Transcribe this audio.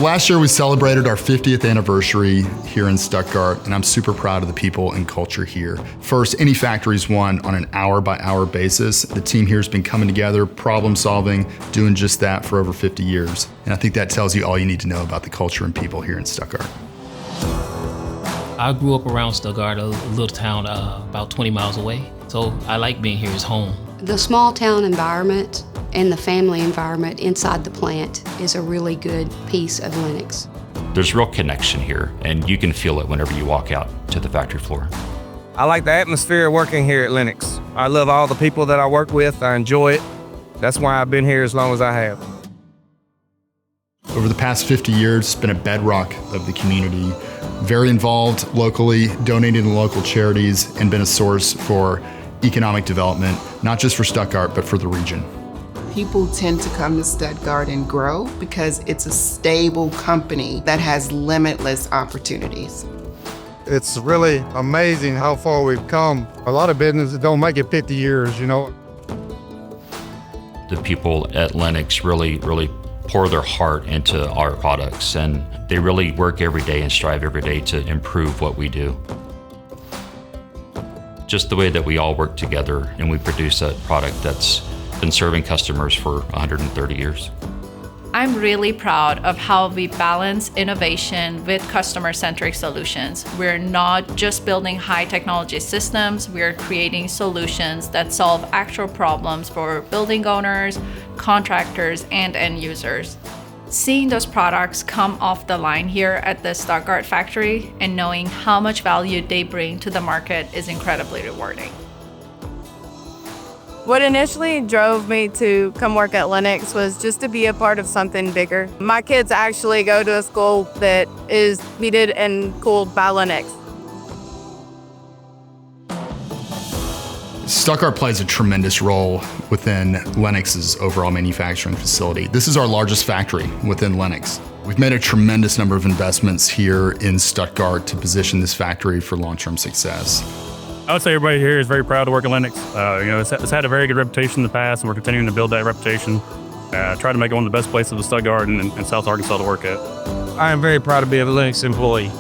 last year we celebrated our 50th anniversary here in Stuttgart, and I'm super proud of the people and culture here. First, any factory's won on an hour-by-hour basis. The team here has been coming together, problem solving, doing just that for over 50 years. And I think that tells you all you need to know about the culture and people here in Stuttgart. I grew up around Stuttgart, a little town about 20 miles away. So I like being here as home. The small town environment and the family environment inside the plant is a really good piece of Lennox. There's real connection here, and you can feel it whenever you walk out to the factory floor. I like the atmosphere working here at Lennox. I love all the people that I work with. I enjoy it. That's why I've been here as long as I have. Over the past 50 years, it's been a bedrock of the community. Very involved locally, donating to local charities, and been a source for economic development, not just for Stuttgart, but for the region. People tend to come to Stuttgart and grow because it's a stable company that has limitless opportunities. It's really amazing how far we've come. A lot of businesses don't make it 50 years, you know. The people at Lennox really pour their heart into our products, and they really work every day and strive every day to improve what we do. Just the way that we all work together and we produce a product that's been serving customers for 130 years. I'm really proud of how we balance innovation with customer-centric solutions. We're not just building high technology systems, we're creating solutions that solve actual problems for building owners, contractors, and end users. Seeing those products come off the line here at the Stuttgart factory and knowing how much value they bring to the market is incredibly rewarding. What initially drove me to come work at Lennox was just to be a part of something bigger. My kids actually go to a school that is heated and cooled by Lennox. Stuttgart plays a tremendous role within Lennox's overall manufacturing facility. This is our largest factory within Lennox. We've made a tremendous number of investments here in Stuttgart to position this factory for long-term success. I would say everybody here is very proud to work at Lennox. It's had a very good reputation in the past, and we're continuing to build that reputation. Try to make it one of the best places in Stuttgart and South Arkansas to work at. I am very proud to be a Lennox employee.